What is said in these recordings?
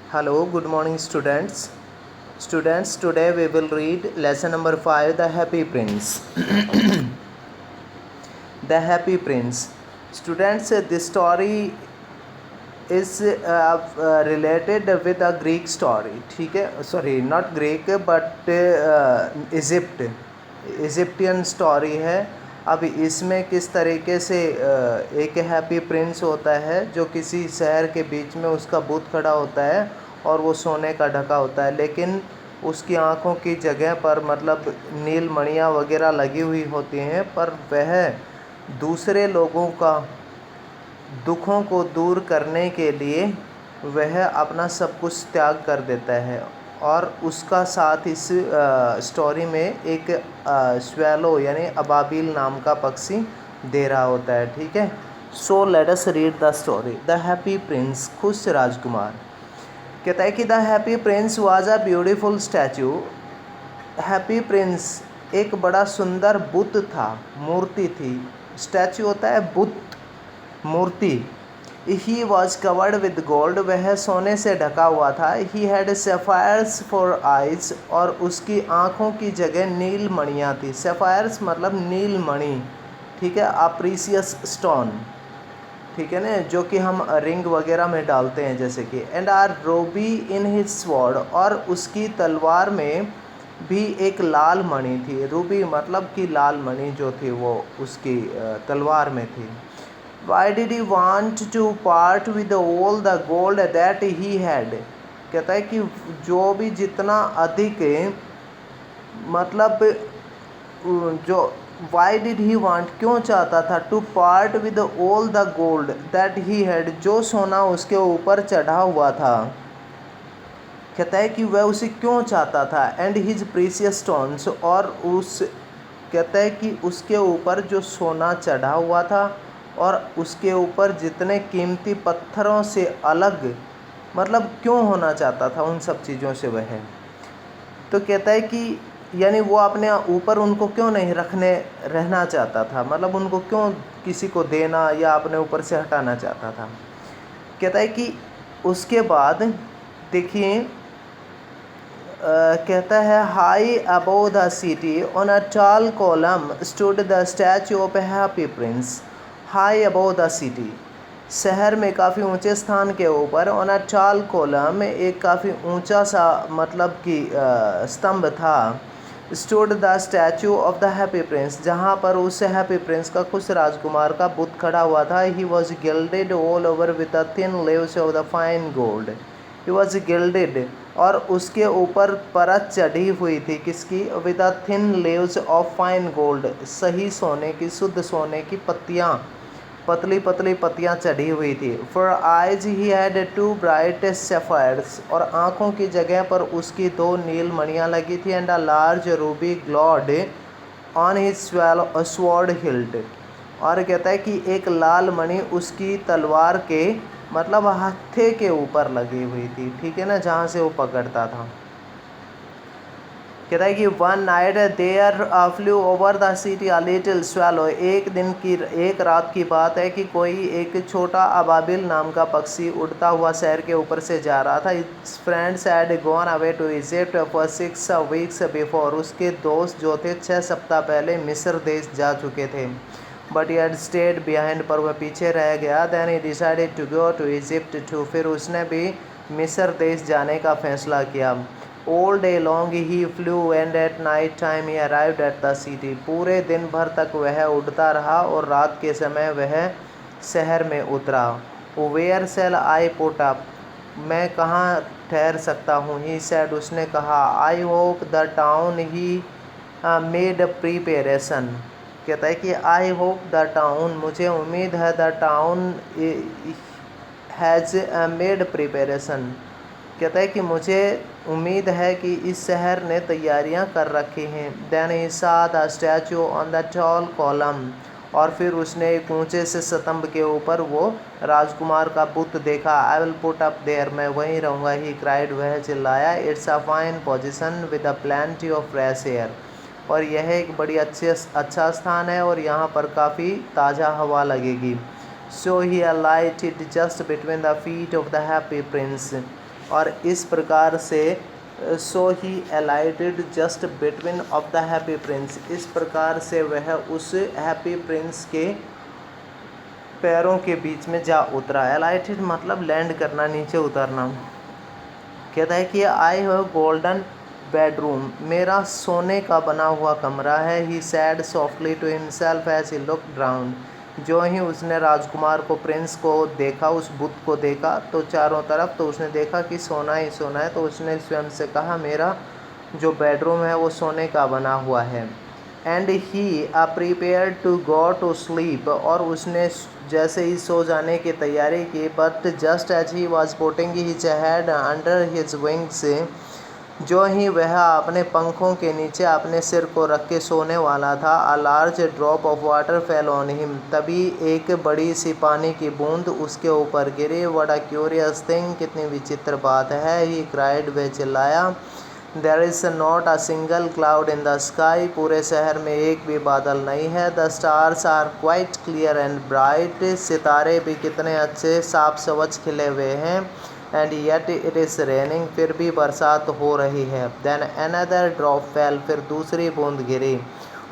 Hello, good morning, students. Students, today we will read lesson number 5, The Happy Prince. The Happy Prince. Students, this story is related with a Greek story. ठीक है, sorry, not Greek but Egyptian story है. अब इसमें किस तरीके से एक happy Prince होता है जो किसी शहर के बीच में उसका बुत खड़ा होता है और वो सोने का ढका होता है, लेकिन उसकी आँखों की जगह पर मतलब नील मणियाँ वगैरह लगी हुई होती हैं, पर वह दूसरे लोगों का दुखों को दूर करने के लिए वह अपना सब कुछ त्याग कर देता है. और उसका साथ इस स्टोरी में एक स्वेलो यानी अबाबिल नाम का पक्षी दे रहा होता है. ठीक है, so let us read the story. The happy Prince. खुश राजकुमार. कहता है कि the happy Prince was a beautiful statue. Happy Prince एक बड़ा सुंदर बुत था, मूर्ति थी. स्टैचू होता है बुत, मूर्ति. He was covered with gold. वह सोने से ढका हुआ था. He had sapphires for eyes. और उसकी आँखों की जगह नील मणियाँ थी. सेफायर्स मतलब नील मणि. ठीक है, अ प्रीसियस स्टोन. ठीक है ना, जो कि हम रिंग वगैरह में डालते हैं जैसे कि. And are ruby in his sword. और उसकी तलवार में भी एक लाल मणि थी. रूबी मतलब कि लाल मणि जो थी वो उसकी तलवार में थी. Why did he want to part with all the gold that he had? कहता है कि जो भी जितना अधिक मतलब जो why did he want क्यों चाहता था to part with all the gold that he had, जो सोना उसके ऊपर चढ़ा हुआ था. कहता है कि वह उसे क्यों चाहता था. And his precious stones. और उस कहता है कि उसके ऊपर जो सोना चढ़ा हुआ था और उसके ऊपर जितने कीमती पत्थरों से अलग मतलब क्यों होना चाहता था उन सब चीज़ों से वह. तो कहता है कि यानी वो अपने ऊपर उनको क्यों नहीं रहना चाहता था, मतलब उनको क्यों किसी को देना या अपने ऊपर से हटाना चाहता था. कहता है कि उसके बाद देखिए कहता है high above the city on a tall column stood the statue of A happy Prince. High above the city, शहर में काफ़ी ऊंचे स्थान के ऊपर. ऑन अ टॉल कॉलम, एक काफ़ी ऊंचा सा मतलब कि स्तंभ था. Stood the statue of the happy Prince, जहाँ पर उस हैप्पी प्रिंस का खुश राजकुमार का बुत खड़ा हुआ था. He was gilded all over with the thin leaves of the fine gold. He was gilded, और उसके ऊपर परत चढ़ी हुई थी किसकी. With the thin leaves of fine gold, सही सोने की, शुद्ध सोने की पत्तियाँ, पतली पतली पत्तियाँ चढ़ी हुई थी. For eyes he had two bright sapphires. और आँखों की जगह पर उसकी दो नील मणियाँ लगी थी. And a large ruby glowed on his sword hilt. और कहता है कि एक लाल मणि उसकी तलवार के मतलब हत्थे के ऊपर लगी हुई थी. ठीक है ना, जहाँ से वो पकड़ता था. कहता है कि one night there flew over the city a little swallow. एक रात की बात है कि कोई एक छोटा अबाबिल नाम का पक्षी उड़ता हुआ शहर के ऊपर से जा रहा था. Its friends had gone away to Egypt for 6 weeks before. उसके दोस्त जो थे 6 सप्ताह पहले मिस्र देश जा चुके थे. But he had stayed behind, पर वह पीछे रह गया. Then he decided to go to Egypt too. फिर उसने भी मिस्र देश जाने का फैसला किया. All day long he flew and at night time he arrived at the city. पूरे दिन भर तक वह उड़ता रहा और रात के समय वह शहर में उतरा. Where shall I put up? मैं कहाँ ठहर सकता हूँ. He said, उसने कहा. I hope the town. He made preparation. कहता है कि I hope the town, मुझे उम्मीद है the town has made preparation. कहता है कि मुझे उम्मीद है कि इस शहर ने तैयारियां कर रखी हैं. Then he saw the statue on the tall column. और फिर उसने एक ऊंचे से स्तंभ के ऊपर वो राजकुमार का बुत देखा. I will put up there, मैं वहीं रहूँगा. ही क्राइड, वह चिल्लाया. It's a fine position with a plenty of fresh air. और यह एक बड़ी अच्छा स्थान है और यहाँ पर काफ़ी ताज़ा हवा लगेगी. So he alighted just between the feet of the happy Prince. और इस प्रकार से so he alighted just between of the happy Prince, इस प्रकार से वह उस हैप्पी प्रिंस के पैरों के बीच में जा उतरा। alighted मतलब लैंड करना, नीचे उतरना। कहता है कि आई हैव गोल्डन बेडरूम, मेरा सोने का बना हुआ कमरा है। He said softly to himself as he looked round, जो ही उसने राजकुमार को, प्रिंस को देखा, उस बुत को देखा तो चारों तरफ, तो उसने देखा कि सोना ही सोना है। तो उसने स्वयं से कहा मेरा जो बेडरूम है वो सोने का बना हुआ है। And he prepare to go to sleep, और उसने जैसे ही सो जाने की तैयारी की। But just as he was putting his head under his wings, जो ही वह अपने पंखों के नीचे अपने सिर को रख के सोने वाला था, a large drop of water fell on him, तभी एक बड़ी सी पानी की बूंद उसके ऊपर गिरी। व्हाट अ क्यूरियस थिंग, कितनी विचित्र बात है। ही क्राइड, वह चिल्लाया। There is not a single cloud in the sky, पूरे शहर में एक भी बादल नहीं है। The stars are quite clear and bright, सितारे भी कितने अच्छे साफ सवच खिले हुए हैं। And yet it is raining, फिर भी बरसात हो रही है। देन अनदर ड्रॉप फेल, फिर दूसरी बूंद गिरी।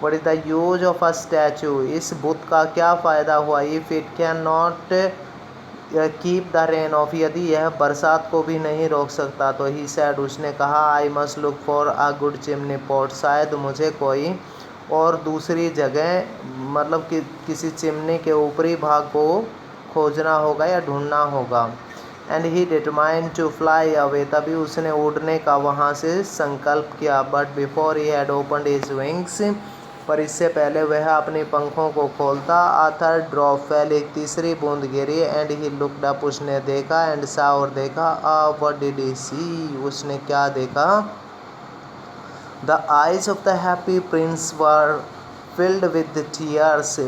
What is the use of a statue, इस बुत का क्या फ़ायदा हुआ। If it can not keep the rain off, यदि यह बरसात को भी नहीं रोक सकता तो। ही सैड, उसने कहा। I must look for a good chimney pot, शायद मुझे कोई और दूसरी जगह, मतलब कि किसी चिमनी के ऊपरी भाग को खोजना होगा या ढूंढना होगा। And he determined to fly away, तभी उसने उड़ने का वहाँ से संकल्प किया। But before he had opened his wings, पर इससे पहले वह अपने पंखों को खोलता, आ थर्ड ड्रॉप फेल, एक तीसरी बूंद गिरी। एंड ही लुक्ड अप, उसने देखा। एंड सा, और देखा। व्हाट डिड ही सी, उसने क्या देखा। The eyes of the happy prince were filled with tears,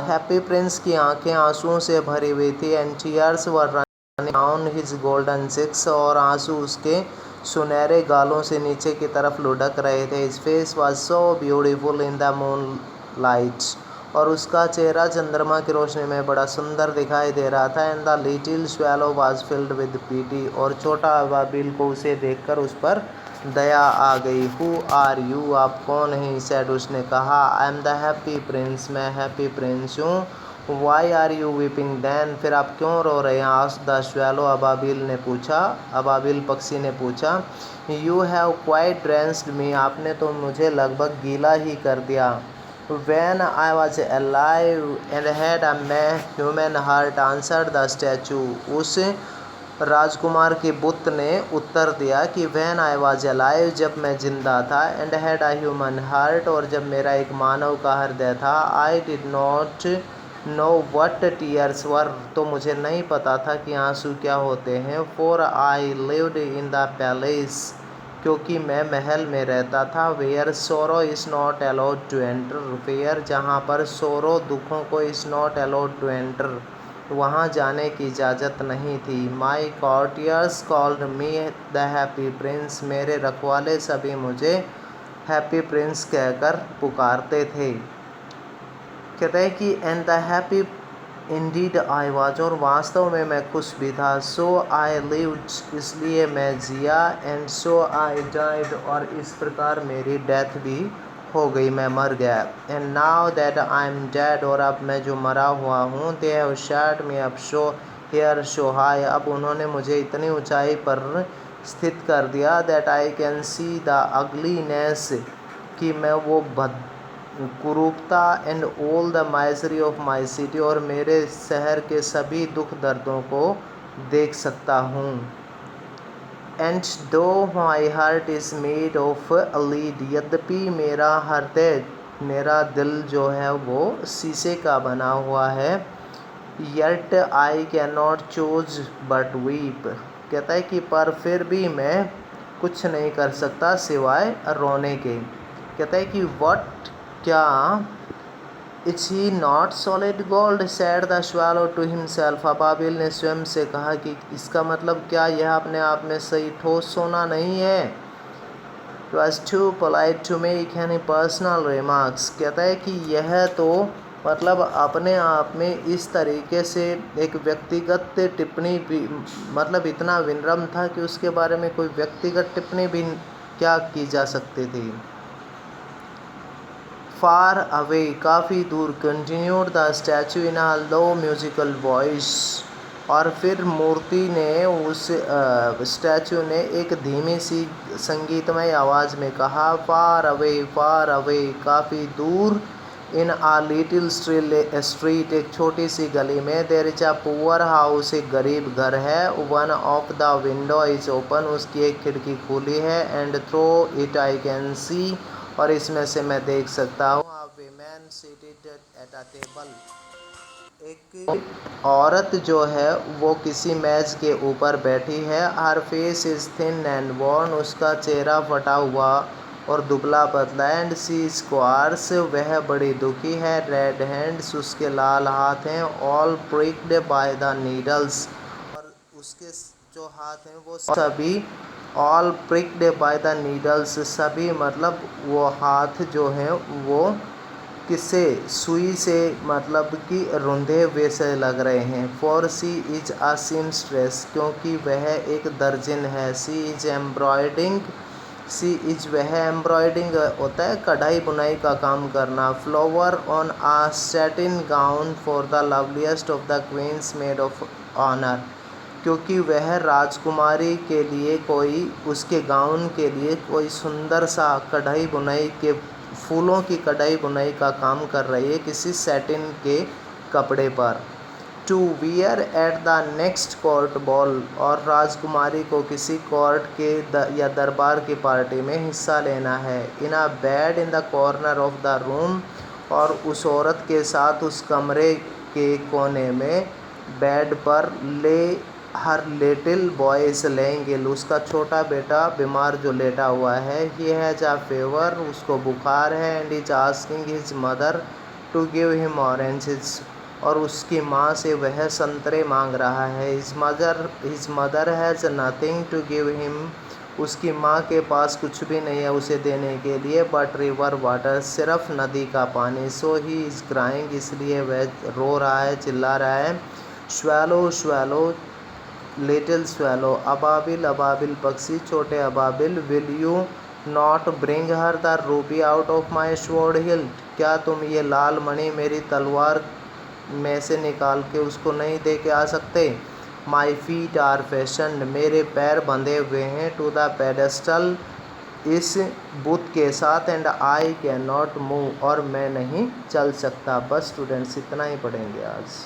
happy prince की आंखें आंसुओं से भरी हुई थी। And tears were running down his golden cheeks, और आंसू उसके सुनहरे गालों से नीचे की तरफ लुढ़क रहे थे। His face was so beautiful in the moon light, और उसका चेहरा चंद्रमा की रोशनी में बड़ा सुंदर दिखाई दे रहा था। And the little swallow was filled with PT, और छोटा अबाबिल को उसे देखकर उस पर दया आ गई। हु आर यू, आप कौन हैं। सैड, उसने कहा। I am the happy prince, मैं हैप्पी प्रिंस हूँ। Why are you weeping then, फिर आप क्यों रो रहे हैं। आस्क्ड द स्वैलो, अबाबिल ने पूछा, अबाबिल पक्षी ने पूछा। यू हैव क्वाइट ड्रेंस्ड मी, आपने तो मुझे लगभग गीला ही कर दिया। When I was alive and had a human heart, answered the statue, उस राजकुमार के बुत ने उत्तर दिया कि व्हेन आई वाज अलाइव, जब मैं जिंदा था, and had a human heart, और जब मेरा एक मानव का हृदय था। I did not know what tears were, तो मुझे नहीं पता था कि आंसू क्या होते हैं। For I lived in the palace, क्योंकि मैं महल में रहता था। Where sorrow is not allowed to enter, where जहाँ पर सोरो दुखों को, is not allowed to enter, वहाँ जाने की इजाज़त नहीं थी। My courtiers called me the happy prince, मेरे रखवाले सभी मुझे हैप्पी प्रिंस कहकर पुकारते थे। कहते हैं कि and the happy Indeed I was, और वास्तव में मैं खुश भी था। सो आई लिव्ड, इसलिए मैं जिया। एंड सो आई डाइड, और इस प्रकार मेरी डेथ भी हो गई, मैं मर गया। And now that I am dead, और अब मैं जो मरा हुआ हूँ। They have set me up so here so high, अब उन्होंने मुझे इतनी ऊंचाई पर स्थित कर दिया। That I can see the ugliness, कि मैं वो कुरूपता, and all the misery of my city, और मेरे शहर के सभी दुख दर्दों को देख सकता हूँ। एंड दो my heart is made of lead, यद्यपि मेरा हृदय, मेरा दिल जो है वो शीशे का बना हुआ है। Yet I can not choose but weep, कहता है कि पर फिर भी मैं कुछ नहीं कर सकता सिवाय रोने के। कहता है कि वट, क्या, it's he not solid gold, said the swallow to himself, अबाबिल ने स्वयं से कहा कि इसका मतलब क्या यह अपने आप में सही ठोस सोना नहीं है। It was too polite to make any personal remarks, कहता है कि यह तो मतलब अपने आप में इस तरीके से एक व्यक्तिगत टिप्पणी भी, मतलब इतना विनम्र था कि उसके बारे में कोई व्यक्तिगत टिप्पणी भी क्या की जा सकती थी। फार अवे, काफ़ी दूर, continued the statue in a low musical voice. और फिर मूर्ति ने, उस स्टैचू ने एक धीमी सी संगीतमय आवाज़ में कहा, फार अवे, काफ़ी दूर, इन आ लिटिल स्ट्रीट, एक छोटी सी गली में, there is a poor house, एक गरीब घर है, one of the window is open, उसकी एक खिड़की खुली है, and through it I can see, और इसमें से मैं देख सकता हूँ, a women seated at a table, एक औरत जो है वो किसी मेज के ऊपर बैठी है। हर फेस इज थिन एंड वर्न, उसका चेहरा फटा हुआ और दुबला पतला, एंड सी स्क्वार्स, वह बड़ी दुखी है, रेड हैंड्स, उसके लाल हाथ हैं, ऑल प्रिक्ड बाय द नीडल्स, और उसके जो हाथ हैं वो सभी, ऑल प्रिक्ड बाय द नीडल्स, सभी मतलब वो हाथ जो हैं वो किससे, सुई से, मतलब कि रुंधे हुए से लग रहे हैं। For she is a seamstress, क्योंकि वह एक दर्जन है। She is embroidering, she is, वह एम्ब्रॉयडिंग होता है कढ़ाई बुनाई का काम करना। Flower on a satin gown for the loveliest of the queen's maid of honour, क्योंकि वह राजकुमारी के लिए कोई, उसके गाउन के लिए कोई सुंदर सा कढ़ाई बुनाई के, फूलों की कढ़ाई बुनाई का काम कर रही है किसी सैटिन के कपड़े पर। To wear at the next court ball, और राजकुमारी को किसी कोर्ट के या दरबार की पार्टी में हिस्सा लेना है। In a bed in the corner of the room, और उस औरत के साथ उस कमरे के कोने में बेड पर, ले हर लिटिल बॉय इज लेंगिल, उसका छोटा बेटा बीमार जो लेटा हुआ है। ही हैज़ अ फीवर, उसको बुखार है, and is asking his mother to give him oranges, और उसकी माँ से वह संतरे मांग रहा है। His mother has nothing to give him, उसकी माँ के पास कुछ भी नहीं है उसे देने के लिए, बट रिवर वाटर, सिर्फ नदी का पानी। सो ही इज़ क्राइंग, इसलिए वह रो रहा है, चिल्ला रहा है। स्वैलो स्वैलो लिटिल स्वैलो, अबाबिल अबाबिल पक्षी, छोटे अबाबिल, will you not bring her the ruby out of my sword hilt, क्या तुम ये लाल मणि मेरी तलवार में से निकाल के उसको नहीं दे के आ सकते। माई फीट आर फैशन्ड, मेरे पैर बंधे हुए हैं, टू द पेडेस्टल, इस बुत के साथ, and I can not move, और मैं नहीं चल सकता। बस स्टूडेंट्स इतना ही पढ़ेंगे आज।